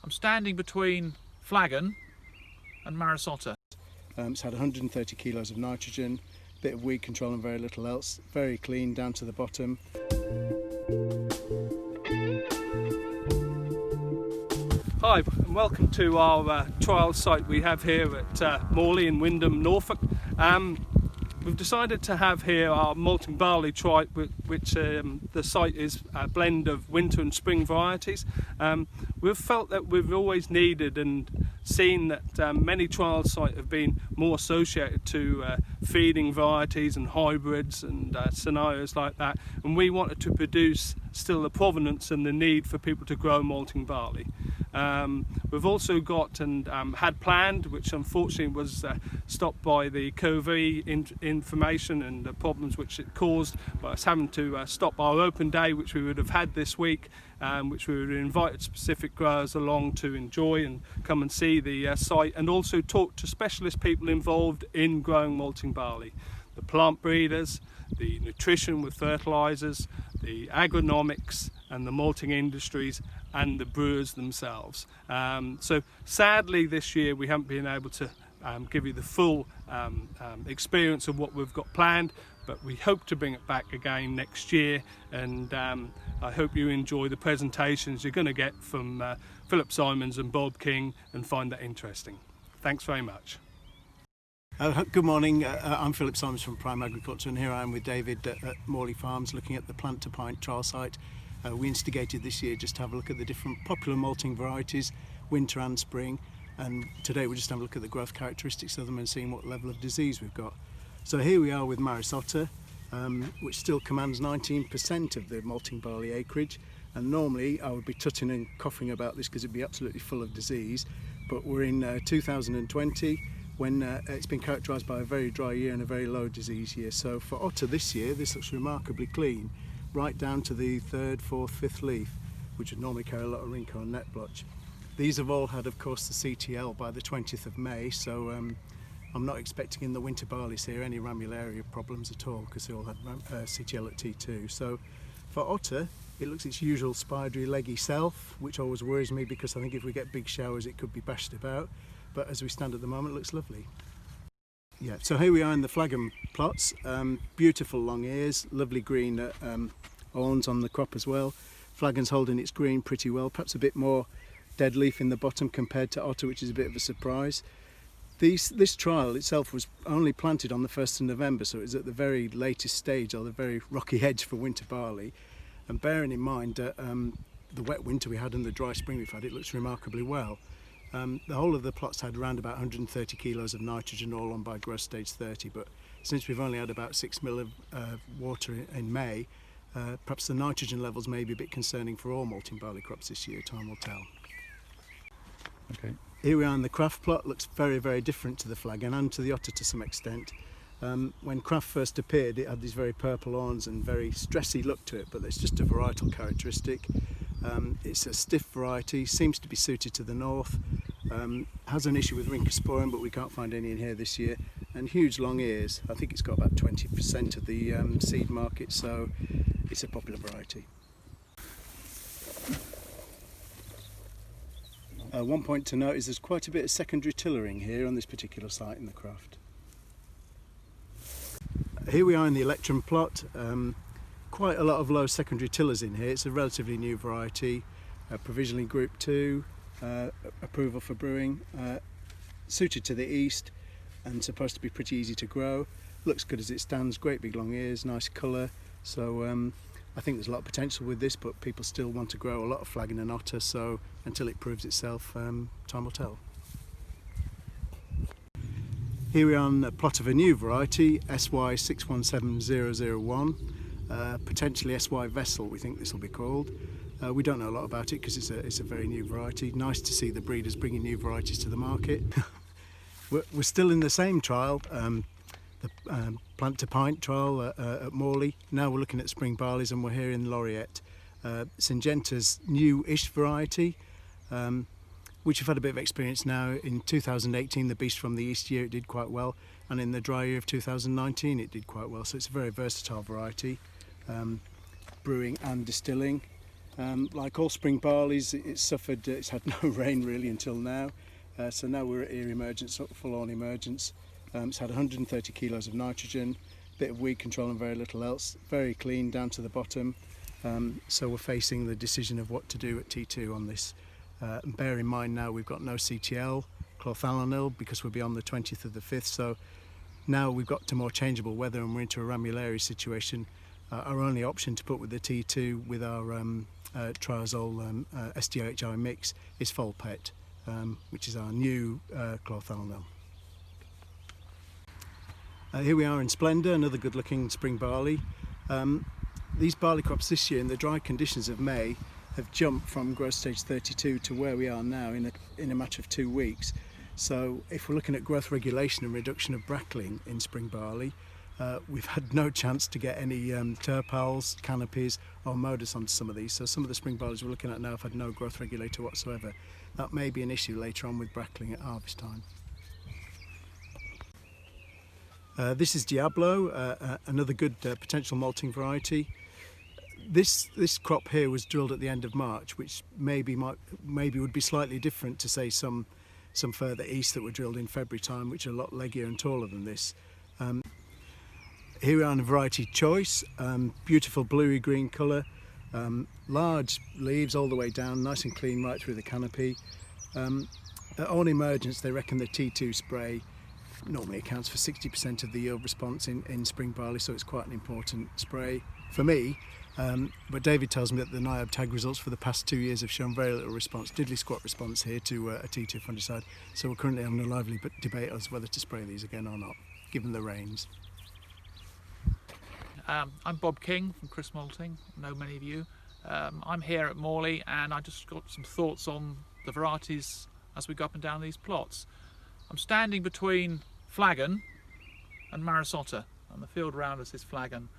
I'm standing between Flagon and Otter. It's had 130 kilos of nitrogen, bit of weed control and very little else. Very clean down to the bottom. Hi and welcome to our trial site we have here at Morley in Windham, Norfolk. We've decided to have here our malting barley trial, which the site is a blend of winter and spring varieties. We've felt that we've always needed and seen that many trial sites have been more associated to feeding varieties and hybrids and scenarios like that, and we wanted to produce still the provenance and the need for people to grow malting barley. We've also got and had planned, which unfortunately was stopped by the COVID information and the problems which it caused, by us having to stop our open day, which we would have had this week, which we would have invited specific growers along to enjoy and come and see the site, and also talk to specialist people involved in growing malting barley. The plant breeders, the nutrition with fertilisers, the agronomics and the malting industries, and the brewers themselves. So sadly this year we haven't been able to give you the full experience of what we've got planned, but we hope to bring it back again next year, and I hope you enjoy the presentations you're going to get from Philip Simons and Bob King and find that interesting. Thanks very much. Good morning, I'm Philip Simons from Prime Agriculture, and here I am with David at Morley Farms looking at the Plant to Pint trial site. We instigated this year just to have a look at the different popular malting varieties, winter and spring, and today we're just having a look at the growth characteristics of them and seeing what level of disease we've got. So here we are with Otter, which still commands 19% of the malting barley acreage, and normally I would be tutting and coughing about this because it'd be absolutely full of disease, but we're in 2020 when it's been characterised by a very dry year and a very low disease year. So for Otter this year, this looks remarkably clean, right down to the third, fourth, fifth leaf, which would normally carry a lot of wrinkle and net blotch. These have all had, of course, the CTL by the 20th of May, so I'm not expecting in the winter barleys here any ramularia problems at all, because they all had CTL at T2. So for Otter, it looks its usual spidery, leggy self, which always worries me because I think if we get big showers it could be bashed about. But as we stand at the moment, it looks lovely. Yeah, so here we are in the Flagon plots. Beautiful long ears, lovely green awns on the crop as well. Flagon's holding its green pretty well, perhaps a bit more dead leaf in the bottom compared to Otter, which is a bit of a surprise. This trial itself was only planted on the 1st of November, so it was at the very latest stage, or the very rocky edge for winter barley. And bearing in mind that the wet winter we had and the dry spring we've had, it looks remarkably well. The whole of the plots had around about 130 kilos of nitrogen, all on by growth stage 30, but since we've only had about 6 mil of water in May, perhaps the nitrogen levels may be a bit concerning for all malting barley crops this year. Time will tell. Okay. Here we are in the Kraft plot. Looks very, very different to the Flagon and to the Otter to some extent. When Kraft first appeared, it had these very purple awns and very stressy look to it, but it's just a varietal characteristic. It's a stiff variety, seems to be suited to the north, has an issue with rhynchosporum, but we can't find any in here this year, and huge long ears. I think it's got about 20% of the seed market, so it's a popular variety. One point to note is there's quite a bit of secondary tillering here on this particular site in the Kraft. Here we are in the Electrum plot. Quite a lot of low secondary tillers in here. It's a relatively new variety, provisionally Group 2, approval for brewing, suited to the east and supposed to be pretty easy to grow. Looks good as it stands, great big long ears, nice colour, so I think there's a lot of potential with this, but people still want to grow a lot of Flagon and Otter, so until it proves itself, time will tell. Here we are on a plot of a new variety, SY 617001. Potentially SY Vessel, we think this will be called. We don't know a lot about it because it's a very new variety. Nice to see the breeders bringing new varieties to the market. We're still in the same trial, the Plant to Pint trial at Morley. Now we're looking at spring barleys, and we're here in Laureate. Syngenta's new-ish variety, which we've had a bit of experience now. In 2018, the Beast from the East year, it did quite well, and in the dry year of 2019 it did quite well, so it's a very versatile variety, brewing and distilling. Like all spring barleys, it's had no rain really until now. So now we're at ear emergence, full on emergence. It's had 130 kilos of nitrogen, bit of weed control and very little else. Very clean down to the bottom. So we're facing the decision of what to do at T2 on this. And bear in mind now we've got no CTL, chlorthalonil, because we're beyond the 20th of the 5th. So now we've got to more changeable weather and we're into a ramulary situation. Our only option to put with the T2 with our triazole SDHI mix is Folpet, which is our new chlorthalonil. Here we are in Splendour, another good looking spring barley. These barley crops this year in the dry conditions of May have jumped from growth stage 32 to where we are now in a matter of 2 weeks. So if we're looking at growth regulation and reduction of brackling in spring barley, we've had no chance to get any terpals, canopies or modus onto some of these. So some of the spring barleys we're looking at now have had no growth regulator whatsoever. That may be an issue later on with brackling at harvest time. This is Diablo, another good potential malting variety. This crop here was drilled at the end of March, which maybe would be slightly different to say some further east that were drilled in February time, which are a lot leggier and taller than this. Here we are in a variety choice, beautiful bluey green colour, large leaves all the way down, nice and clean right through the canopy. On emergence they reckon the T2 spray normally accounts for 60% of the yield response in spring barley, so it's quite an important spray for me. But David tells me that the NIAB tag results for the past 2 years have shown very little response, diddly squat response here to a T2 fungicide. So we're currently having a lively debate as whether to spray these again or not, given the rains. I'm Bob King from Chris Malting, I know many of you. I'm here at Morley and I just got some thoughts on the varieties as we go up and down these plots. I'm standing between Flagon and Otter, and the field around us is Flagon.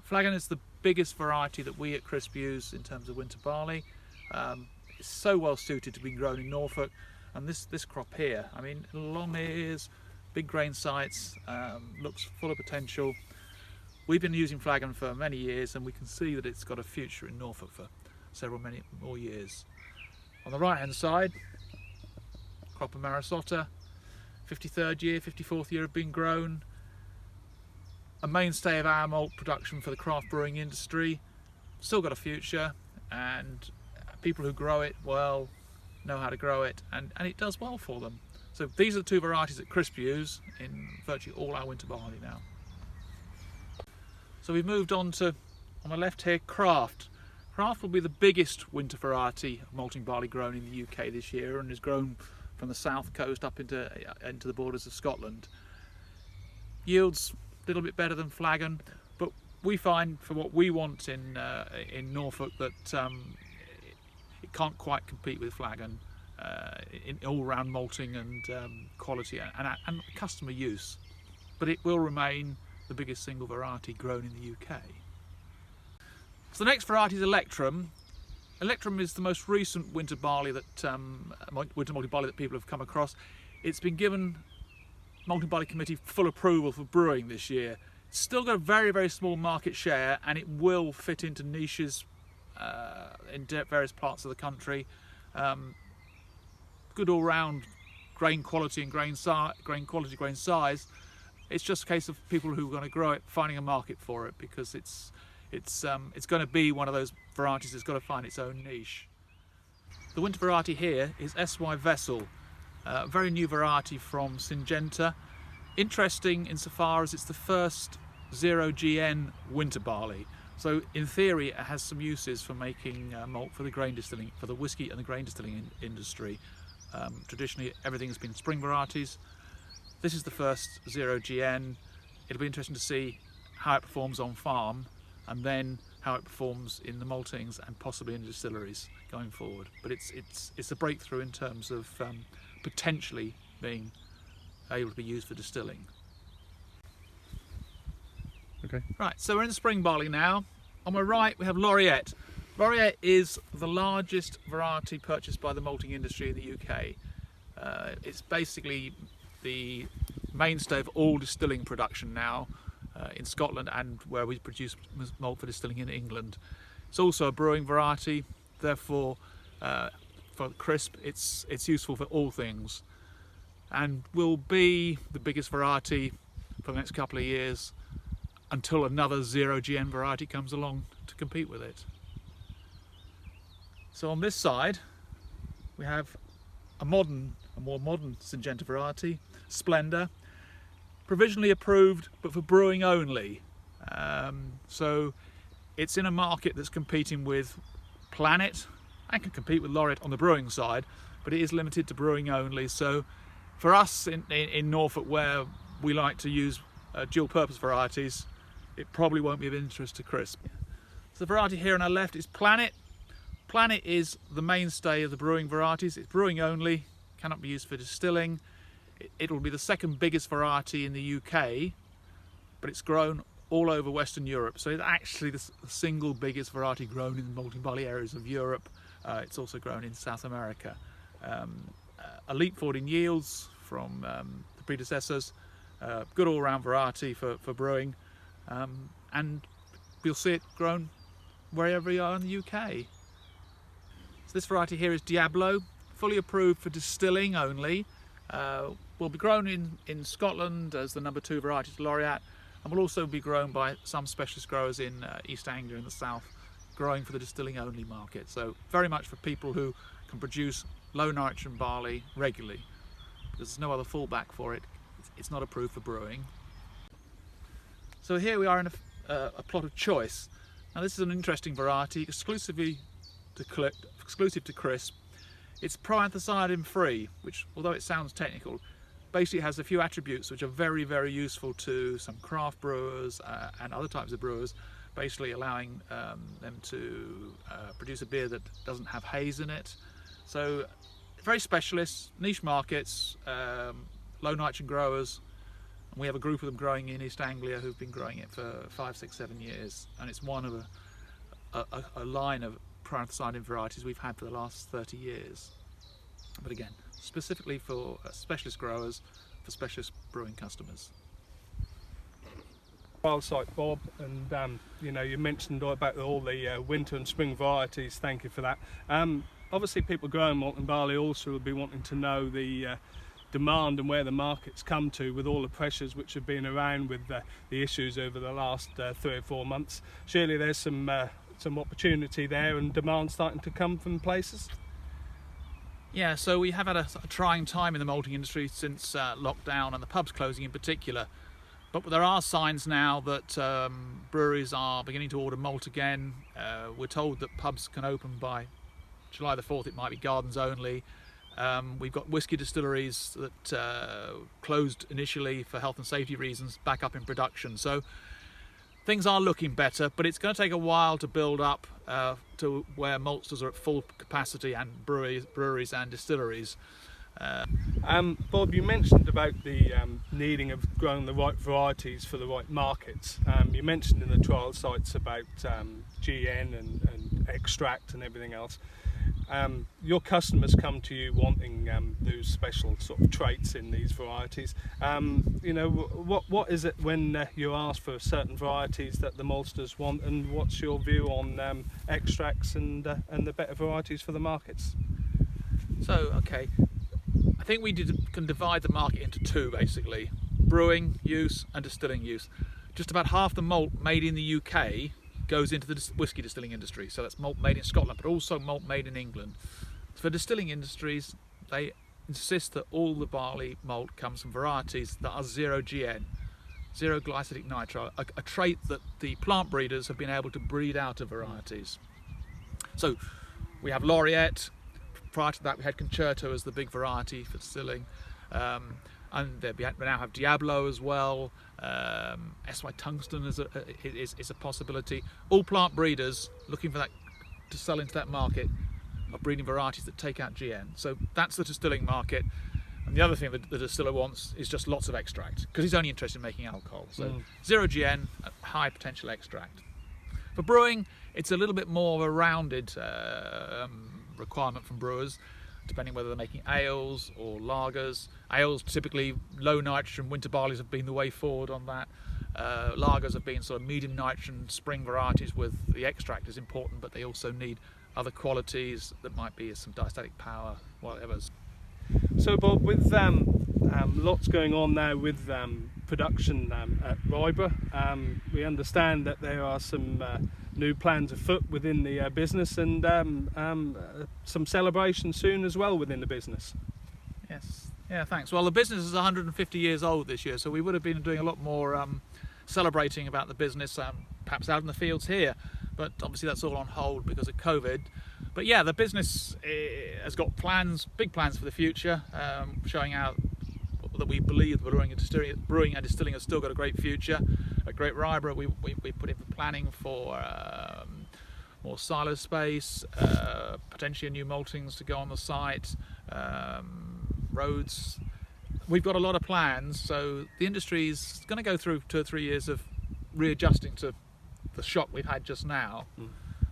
Flagon is the biggest variety that we at Crisp use in terms of winter barley. It's so well suited to being grown in Norfolk, and this crop here, I mean, long ears, big grain sites, looks full of potential. We've been using Flagon for many years and we can see that it's got a future in Norfolk for many more years. On the right hand side, crop of Otter, 53rd year, 54th year of being grown, a mainstay of our malt production for the craft brewing industry, still got a future, and people who grow it well know how to grow it, and it does well for them. So these are the two varieties that Crisp use in virtually all our winter barley now. So we've moved on to, on the left here, Craft. Craft will be the biggest winter variety of malting barley grown in the UK this year, and is grown from the south coast up into the borders of Scotland. Yields a little bit better than Flagon, but we find for what we want in Norfolk that it can't quite compete with Flagon in all-round malting and quality and customer use. But it will remain the biggest single variety grown in the UK. So the next variety is Electrum. Electrum is the most recent winter barley that winter malting barley that people have come across. It's been given Malting Barley Committee full approval for brewing this year. It's still got a very, very small market share, and it will fit into niches in various parts of the country. Good all-round grain quality and grain size. It's just a case of people who are going to grow it finding a market for it, because it's going to be one of those varieties that's got to find its own niche. The winter variety here is SY Vessel, a very new variety from Syngenta. Interesting insofar as it's the first 0GN winter barley. So in theory it has some uses for making malt for the grain distilling, for the whiskey and the grain distilling industry. Traditionally everything has been spring varieties. This is the first 0GN. It'll be interesting to see how it performs on farm, and then how it performs in the maltings and possibly in distilleries going forward. But it's a breakthrough in terms of potentially being able to be used for distilling. Okay. Right, so we're in the spring barley now. On my right we have Laureate. Laureate is the largest variety purchased by the malting industry in the UK. It's basically the mainstay of all distilling production now in Scotland, and where we produce malt for distilling in England. It's also a brewing variety, therefore for crisp it's useful for all things, and will be the biggest variety for the next couple of years until another 0 GN variety comes along to compete with it. So on this side we have a more modern Syngenta variety, Splendour, provisionally approved but for brewing only. So it's in a market that's competing with Planet and can compete with Laureate on the brewing side, but it is limited to brewing only. So for us in Norfolk, where we like to use dual purpose varieties, it probably won't be of interest to crisp. So the variety here on our left is Planet. Planet is the mainstay of the brewing varieties. It's brewing only, cannot be used for distilling. It'll be the second biggest variety in the UK, but it's grown all over Western Europe. So it's actually the single biggest variety grown in the malting barley areas of Europe. It's also grown in South America. A leap forward in yields from the predecessors. Good all-round variety for brewing, and you'll see it grown wherever you are in the UK. So this variety here is Diablo, fully approved for distilling only. Will be grown in Scotland as the #2 variety to Laureate, and will also be grown by some specialist growers in East Anglia in the south, growing for the distilling only market. So very much for people who can produce low nitrogen barley regularly, because there's no other fallback for it. It's not approved for brewing. So here we are in a plot of choice. Now this is an interesting variety, exclusive to crisp. It's proanthocyanidin free, which, although it sounds technical, basically has a few attributes which are very, very useful to some craft brewers and other types of brewers, basically allowing them to produce a beer that doesn't have haze in it. So very specialist, niche markets, low nitrogen growers, and we have a group of them growing in East Anglia who've been growing it for 5, 6, 7 years, and it's one of a line of proanthocyanidin varieties we've had for the last 30 years. But again, specifically for specialist growers, for specialist brewing customers. Trial site, Bob, and you know, you mentioned about all the winter and spring varieties. Thank you for that. Obviously people growing malting barley also will be wanting to know the demand and where the market's come to with all the pressures which have been around with the issues over the last 3 or 4 months. Surely there's some opportunity there and demand starting to come from places? Yeah, so we have had a trying time in the malting industry since lockdown, and the pubs closing in particular. But there are signs now that breweries are beginning to order malt again. We're told that pubs can open by July the 4th, it might be gardens only. We've got whisky distilleries that closed initially for health and safety reasons back up in production. So things are looking better, but it's going to take a while to build up to where maltsters are at full capacity, and breweries and distilleries. Bob, you mentioned about the needing of growing the right varieties for the right markets. You mentioned in the trial sites about GN and extract and everything else. Your customers come to you wanting those special sort of traits in these varieties. You know, what is it when you ask for certain varieties that the maltsters want, and what's your view on extracts and the better varieties for the markets? So, okay, I think we can divide the market into two basically: brewing use and distilling use. Just about half the malt made in the UK goes into the whisky distilling industry, so that's malt made in Scotland, but also malt made in England. For distilling industries, they insist that all the barley malt comes from varieties that are 0 GN, 0 glycidic nitrile, a trait that the plant breeders have been able to breed out of varieties. So we have Laureate. Prior to that we had Concerto as the big variety for distilling, and we now have Diablo as well. SY Tungsten is a possibility. All plant breeders looking for that to sell into that market are breeding varieties that take out GN. So that's the distilling market. And the other thing that the distiller wants is just lots of extract, because he's only interested in making alcohol. So 0 GN, high potential extract. For brewing, it's a little bit more of a rounded requirement from brewers, depending whether they're making ales or lagers. Ales, typically low nitrogen winter barleys have been the way forward on that. Lagers have been sort of medium nitrogen spring varieties with the extract is important, but they also need other qualities that might be some diastatic power, whatever. So Bob, with lots going on now with production at Ryborough, we understand that there are some new plans afoot within the business, and some celebration soon as well within the business. Yes, yeah, thanks. Well, the business is 150 years old this year, so we would have been doing a lot more celebrating about the business, perhaps out in the fields here, but obviously that's all on hold because of COVID. But yeah, the business has got plans, big plans for the future, showing out that we believe brewing and distilling has still got a great future. At Great Ryborough, we put in for planning for more silo space, potentially new maltings to go on the site, roads. We've got a lot of plans, so the industry is going to go through 2 or 3 years of readjusting to the shock we've had just now.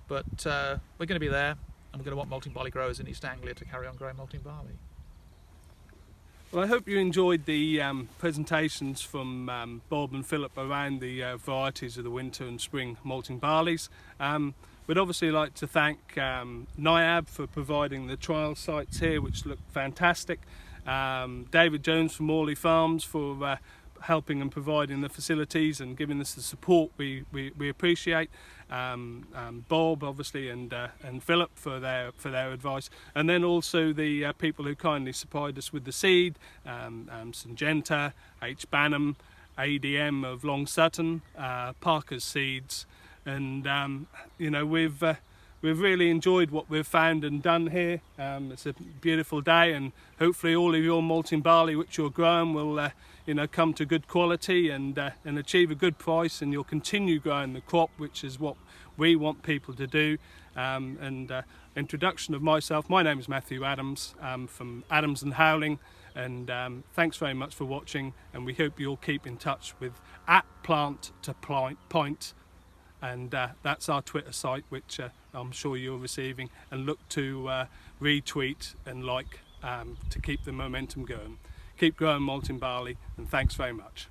But we're going to be there, and we're going to want malting barley growers in East Anglia to carry on growing malting barley. Well, I hope you enjoyed the presentations from Bob and Philip around the varieties of the winter and spring malting barleys. We'd obviously like to thank NIAB for providing the trial sites here, which look fantastic. David Jones from Morley Farms for helping and providing the facilities and giving us the support we appreciate. Bob obviously and Philip for their advice, and then also the people who kindly supplied us with the seed, Syngenta, H. Banham, ADM of Long Sutton, Parker's Seeds, and you know, we've really enjoyed what we've found and done here. It's a beautiful day, and hopefully all of your malting barley which you're growing will you know, come to good quality and achieve a good price, and you'll continue growing the crop, which is what we want people to do. Introduction of myself, my name is Matthew Adams from Adams and Howling, and thanks very much for watching, and we hope you'll keep in touch with @plant2pint, and that's our Twitter site, which I'm sure you're receiving, and look to retweet and like to keep the momentum going. Keep growing malting barley, and thanks very much.